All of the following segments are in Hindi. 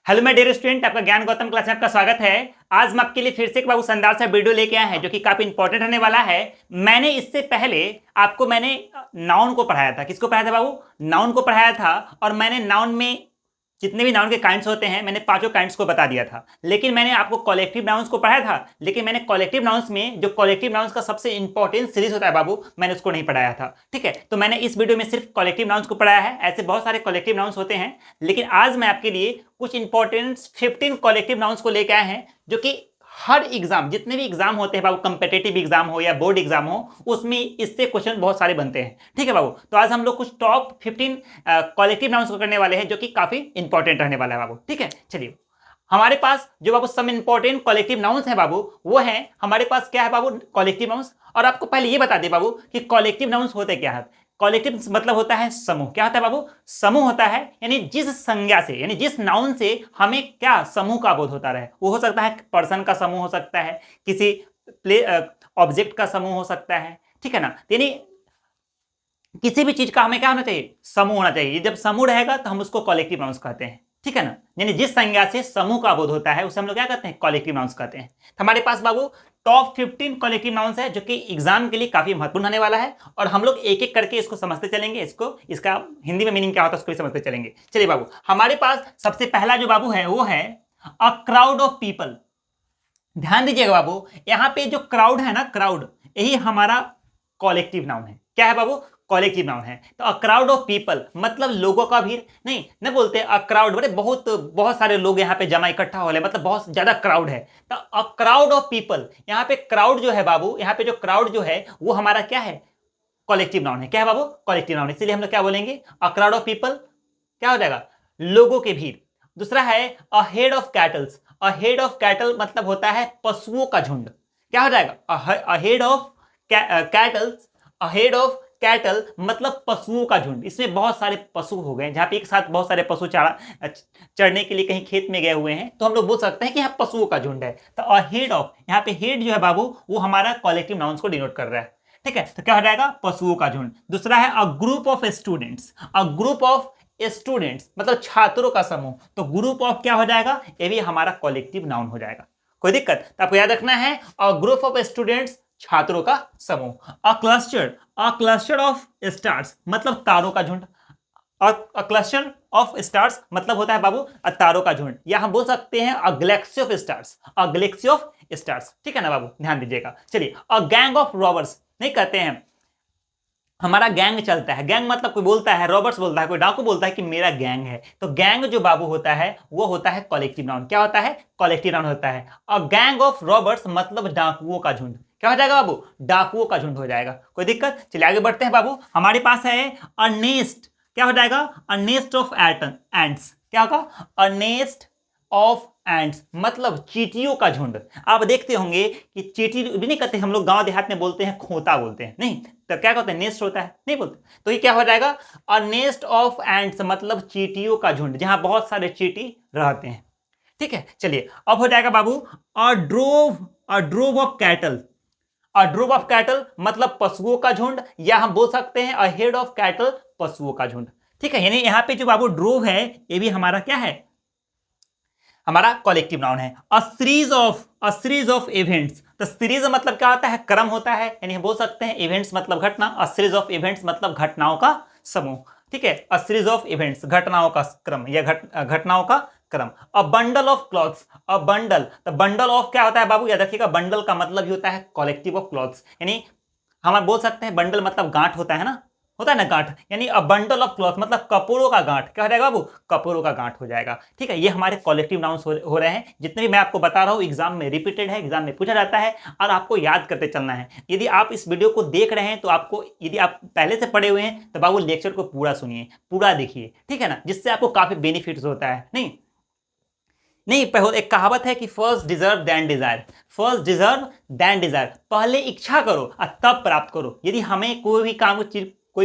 हेलो माय डियर स्टूडेंट, आपका ज्ञान गौतम क्लास में आपका स्वागत है। आज हम आपके लिए फिर से एक बाबू शानदार सा वीडियो लेके आए हैं जो कि काफी इंपॉर्टेंट रहने वाला है। मैंने इससे पहले आपको नाउन को पढ़ाया था। किसको पढ़ाया था बाबू? नाउन को पढ़ाया था। और मैंने नाउन में जितने भी नाउन के काइंड्स होते हैं मैंने पांचों काइंड्स को बता दिया था। लेकिन मैंने आपको कलेक्टिव नाउन्स को पढ़ाया था, लेकिन मैंने कलेक्टिव नाउन्स में जो कलेक्टिव नाउन्स का सबसे इंपॉर्टेंट सीरीज होता है बाबू, मैंने उसको नहीं पढ़ाया था। ठीक है, तो मैंने इस वीडियो में सिर्फ कलेक्टिव नाउन्स को पढ़ाया है। ऐसे बहुत सारे कलेक्टिव नाउन्स होते हैं, लेकिन आज मैं आपके लिए कुछ इंपॉर्टेंट 15 कलेक्टिव नाउन्स को लेकर आए हैं जो कि हर एग्जाम, जितने भी एग्जाम होते हैं बाबू, कंपेटिटिव एग्जाम हो या बोर्ड एग्जाम हो, उसमें इससे क्वेश्चन बहुत सारे बनते हैं। ठीक है बाबू, तो आज हम लोग कुछ टॉप 15 कलेक्टिव नाउन्स को करने वाले हैं जो कि काफी इंपॉर्टेंट रहने वाला है बाबू। ठीक है, चलिए हमारे पास जो बाबू सम इंपॉर्टेंट कलेक्टिव नाउन्स है बाबू, वो है हमारे पास क्या है बाबू? Collective nouns. और आपको पहले ये बता दे बाबू कि कलेक्टिव नाउन्स होते क्या है। कलेक्टिव मतलब होता है समूह। क्या होता है बाबू? समूह होता है, यानी जिस संज्ञा से, यानी जिस नाउन से हमें क्या समूह का बोध होता रहे। वो हो सकता है पर्सन का समूह हो सकता है, किसी ऑब्जेक्ट का समूह हो सकता है। ठीक है ना, यानी किसी भी चीज का हमें क्या होना चाहिए? समूह होना चाहिए। जब समूह रहेगा तो हम उसको कलेक्टिव नाउन्स कहते हैं। ठीक है ना, यानी जिस संज्ञा से समूह का बोध होता है उसे हम लोग क्या कहते हैं? कलेक्टिव नाउन्स कहते हैं। तो हमारे पास बाबू टॉप 15 कलेक्टिव नाउन्स है जो कि एग्जाम के लिए काफी महत्वपूर्ण होने वाला है। और हम लोग एक एक करके इसको समझते चलेंगे, इसका हिंदी में मीनिंग क्या होता है उसको भी समझते चलेंगे। चलिए बाबू, हमारे पास सबसे पहला जो बाबू है वो है अ क्राउड ऑफ पीपल। ध्यान दीजिएगा बाबू, यहाँ पे जो क्राउड है ना, क्राउड, यही हमारा कलेक्टिव नाउन है। क्या है बाबू? कलेक्टिव नाउन है। तो अ क्राउड ऑफ पीपल मतलब लोगों का भीड़। नहीं न बोलते अ क्राउड, बड़े बहुत बहुत सारे लोग यहाँ पे जमा इकट्ठा हो रहे, मतलब बहुत ज्यादा क्राउड है। तो अ क्राउड ऑफ पीपल, यहाँ पे क्राउड जो है बाबू, यहाँ पे जो क्राउड जो है वो हमारा क्या है? कलेक्टिव नाउन है। क्या है बाबू? Collective noun. इसीलिए हम लोग क्या बोलेंगे? अ क्राउड ऑफ पीपल क्या हो जाएगा? लोगों के भीड़। दूसरा है a head of kettles. A head of cattle मतलब होता है पशुओं का झुंड। क्या हो जाएगा? A head of kettles. A head of cattle मतलब पशुओं का झुंड। इसमें बहुत सारे पशु हो गए, जहां पे एक साथ बहुत सारे पशु चढ़ने के लिए कहीं खेत में गए हुए हैं, तो हम लोग बोल सकते हैं कि यहाँ पशुओं का झुंड है। तो अ हेड ऑफ, यहाँ पे हेड जो है बाबू वो हमारा कलेक्टिव नाउन्स को डिनोट कर रहा है। ठीक है, तो क्या हो जाएगा? पशुओं का झुंड। दूसरा है a group of students. A group of students मतलब छात्रों का समूह। तो ग्रुप ऑफ क्या हो जाएगा? ये भी हमारा कलेक्टिव नाउन हो जाएगा। कोई दिक्कत? तो आपको याद रखना है अ ग्रुप ऑफ स्टूडेंट्स, छात्रों का समूह। अ क्लस्टर ऑफ स्टार्स मतलब तारों का झुंड। अ क्लस्टर ऑफ स्टार्स मतलब होता है बाबू तारों का झुंड, या हम बोल सकते हैं a galaxy of stars. A galaxy of stars. ठीक है ना बाबू, ध्यान दीजिएगा। चलिए अ गैंग ऑफ रॉबर्स नहीं कहते हैं, हमारा गैंग चलता है। गैंग मतलब कोई बोलता है, रॉबर्ट्स बोलता है, कोई डाकू बोलता है कि मेरा गैंग है। तो गैंग जो बाबू होता है वो होता है कलेक्टिव नाउन। क्या होता है? कलेक्टिव नाउन होता है। अ गैंग ऑफ रॉबर्ट्स मतलब डाकुओं का झुंड। क्या हो जाएगा बाबू? डाकुओं का झुंड हो जाएगा। कोई दिक्कत? चलिए आगे बढ़ते हैं बाबू। हमारे पास है अ नेस्ट। क्या हो जाएगा? अ नेस्ट ऑफ एंट्स। क्या होगा? अ नेस्ट ऑफ एंड्स मतलब चींटियों का झुंड। आप देखते होंगे कि चींटी भी नहीं कहते हम लोग, गांव देहात में बोलते हैं खोता बोलते हैं, नहीं तो क्या कहते हैं? नेस्ट होता है, नहीं बोलते। तो ये क्या हो जाएगा? अ नेस्ट ऑफ एंड्स मतलब चींटियों का झुंड, जहां बहुत सारे चींटी रहते हैं। ठीक है, चलिए अब हो जाएगा बाबू a drove of cattle. A drove of cattle मतलब पशुओं का झुंड, या हम बोल सकते हैं अ हेड ऑफ कैटल, पशुओं का झुंड। ठीक है, यानी यहाँ पे जो बाबू ड्रोव है ये भी हमारा क्या है? हमारा कलेक्टिव नाउन है। A series of events. तो सीरीज मतलब क्या होता है? क्रम होता है, यानी हम बोल सकते हैं इवेंट्स मतलब घटना। अ सीरीज ऑफ इवेंट्स मतलब घटनाओं का समूह। ठीक है, अ सीरीज ऑफ इवेंट्स घटनाओं का क्रम या घटनाओं का क्रम। A bundle of clothes. A bundle, तो बंडल ऑफ क्या होता है बाबू? याद रखिएगा, बंडल का मतलब ही होता है कलेक्टिव ऑफ क्लॉथ्स, यानी हम बोल सकते हैं बंडल मतलब गांठ होता है ना, होता है ना गांठ, यानी अ बंडल ऑफ क्लॉथ मतलब कपड़ों का गांठ। क्या हो जाएगा बाबू? कपड़ों का गांठ हो जाएगा। ठीक है, ये हमारे कलेक्टिव नाउन्स हो रहे हैं। जितने भी मैं आपको बता रहा हूं एग्जाम में रिपीटेड है, एग्जाम में पूछा जाता है और आपको याद करते चलना है। यदि आप इस वीडियो को देख रहे हैं तो आपको, यदि आप पहले से पढ़े हुए हैं तो बाबू लेक्चर को पूरा सुनिए, पूरा देखिए। ठीक है ना, जिससे आपको काफी बेनिफिट होता है। नहीं नहीं, एक कहावत है कि first deserve then desire. First deserve then desire, पहले इच्छा करो और तब प्राप्त करो। यदि हमें कोई भी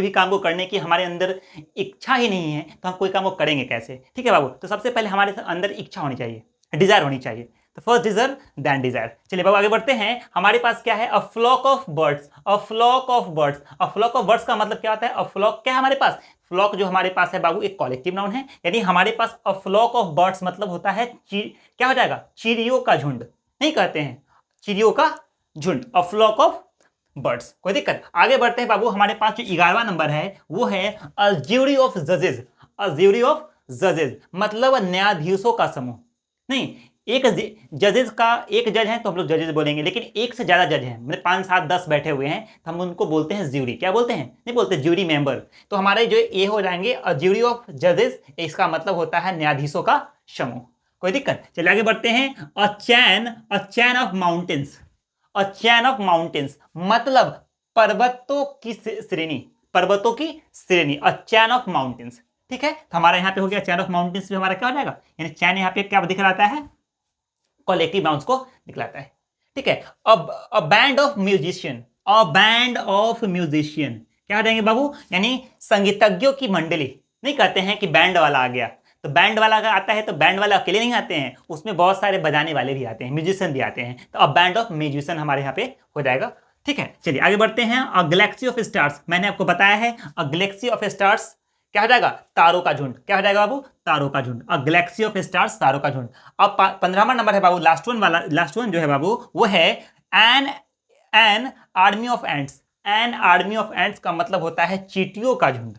काम को करने की हमारे अंदर इच्छा ही नहीं है तो हम कोई काम को करेंगे कैसे? ठीक है बाबू, तो सबसे पहले हमारे अंदर इच्छा होनी चाहिए, डिजायर होनी चाहिए। तो फर्स्ट डिजर्व देन डिजायर। चलिए बाबू आगे बढ़ते हैं। हमारे पास क्या है? A flock of birds. A flock of birds. A flock of birds का मतलब क्या होता है? अ फ्लॉक क्या है हमारे पास? फ्लॉक जो हमारे पास है बाबू एक कॉलेक्टिव नाउन है, यानी हमारे पास अ फ्लॉक ऑफ बर्ड्स मतलब होता है क्या हो जाएगा? चिड़ियों का झुंड। नहीं कहते हैं चिड़ियों का झुंड, अ फ्लॉक ऑफ बर्ड्स। कोई दिक्कत? आगे बढ़ते हैं बाबू। हमारे पास जो 11वां नंबर है वो है अ ज्यूरी ऑफ जजेस। अ ज्यूरी ऑफ जजेस मतलब न्यायाधीशों का समूह। नहीं, एक जजेस का एक जज है तो हम लोग जजेस बोलेंगे, लेकिन एक से ज्यादा जज हैं, मतलब 5 7 10 बैठे हुए हैं तो हम उनको बोलते हैं ज्यूरी। क्या बोलते हैं? नहीं बोलते ज्यूरी मेंबर। तो हमारे जो ये हो जाएंगे अ ज्यूरी ऑफ जजेस, इसका मतलब होता है न्यायाधीशों का समूह। कोई दिक्कत? चलिए आगे बढ़ते हैं। A chain of mountains. A chain of mountains मतलब पर्वतों की श्रेणी। पर्वतों की श्रेणी, अ चैन ऑफ माउंटेन्स। ठीक है, तो हमारा यहाँ पे हो गया चैन ऑफ माउंटेन्स भी हमारा क्या हो जाएगा? यानी चैन यहाँ पे क्या दिखलाता है? कलेक्टिव नाउन्स को दिखलाता है। ठीक है, अब a band of musician. A band of musician क्या हो जाएंगे बाबू? यानी संगीतज्ञों की मंडली। नहीं कहते हैं कि बैंड वाला आ गया, तो बैंड वाला अगर आता है तो बैंड वाला अकेले नहीं आते हैं, उसमें बहुत सारे बजाने वाले भी आते हैं, म्यूजिशियन भी आते हैं। तो अ बैंड ऑफ म्यूजिशियन हमारे यहाँ पे हो जाएगा। ठीक है, चलिए आगे बढ़ते हैं। अ गैलेक्सी ऑफ स्टार्स, मैंने आपको बताया है अ गैलेक्सी ऑफ स्टार्स क्या हो जाएगा? तारों का झुंड। क्या हो जाएगा बाबू? तारों का झुंड। अ गैलेक्सी ऑफ स्टार्स, तारों का झुंड। अब 15वां नंबर है बाबू, लास्ट वन वाला, लास्ट वन जो है बाबू वो है an an army of ants. An army of ants का मतलब होता है चींटियों का झुंड।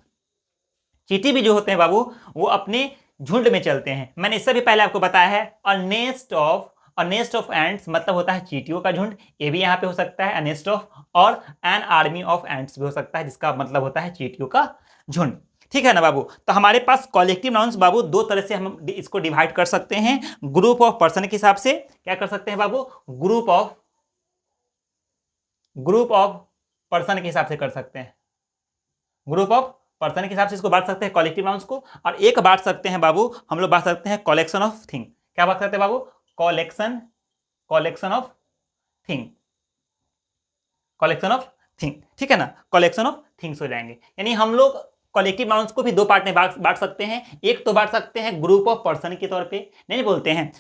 चींटी भी जो होते हैं बाबू वो अपने झुंड में चलते हैं। मैंने इससे भी पहले आपको बताया है अ नेस्ट ऑफ एंट्स मतलब होता है चींटियों का झुंड। ये भी यहाँ पे हो सकता है अ नेस्ट ऑफ, और एन आर्मी ऑफ एंट्स भी हो सकता है जिसका मतलब होता है चींटियों का झुंड। ठीक है ना बाबू? तो हमारे पास कॉलेक्टिव नाउन्स बाबू दो तरह से हम इसको डिवाइड कर सकते हैं। ग्रुप ऑफ पर्सन के हिसाब से क्या कर सकते हैं बाबू? ग्रुप ऑफ पर्सन के हिसाब से कर सकते हैं। ग्रुप ऑफ पर्सन के हिसाब से इसको बांट सकते हैं कॉलेक्टिव नाउन्स को। और एक बांट सकते हैं बाबू, हम लोग बांट सकते हैं कलेक्शन ऑफ थिंग। क्या बांट सकते हैं बाबू? Collection of thing. Collection of thing, ठीक है ना? कलेक्शन ऑफ थिंग्स हो जाएंगे। यानी हम लोग कलेक्टिव नाउन्स को भी दो पार्ट में बांट सकते हैं। एक तो बांट सकते हैं ग्रुप ऑफ पर्सन के तौर पे, नहीं बोलते हैं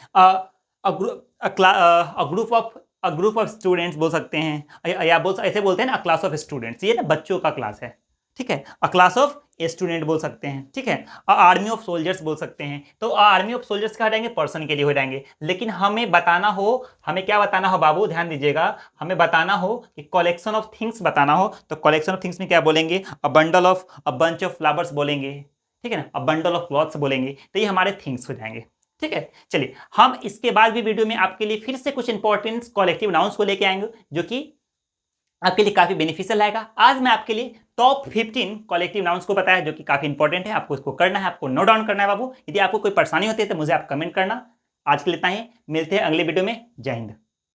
ग्रुप ऑफ स्टूडेंट्स बोल सकते हैं, या ऐसे बोलते हैं ना क्लास ऑफ स्टूडेंट्स, ये ना बच्चों का क्लास है। ठीक है, अ क्लास ऑफ स्टूडेंट बोल सकते हैं। ठीक है, आर्मी ऑफ सोल्जर्स बोल सकते हैं। तो आर्मी ऑफ सोल्जर्स क्या हो जाएंगे? पर्सन के लिए हो जाएंगे। लेकिन हमें बताना हो, हमें क्या बताना हो बाबू? ध्यान दीजिएगा, हमें बताना हो कि कलेक्शन ऑफ थिंग्स बताना हो तो कलेक्शन ऑफ थिंग्स में क्या बोलेंगे? A bundle of, a bunch of flowers बोलेंगे। ठीक है ना, अ बंडल ऑफ क्लॉथ्स बोलेंगे। तो ये हमारे थिंग्स हो जाएंगे। ठीक है, चलिए हम इसके बाद भी वीडियो में आपके लिए फिर से कुछ इंपॉर्टेंट कलेक्टिव नाउन्स को लेके आएंगे जो कि आपके लिए काफी बेनिफिशियल रहेगा। आज मैं आपके लिए टॉप 15 कलेक्टिव नाउन्स को बताया जो कि काफी इंपॉर्टेंट है, आपको इसको करना है, आपको नोट डाउन करना है बाबू। यदि आपको कोई परेशानी होती है तो मुझे आप कमेंट करना। आज के लिए इतना ही, मिलते हैं अगले वीडियो में। जय हिंद।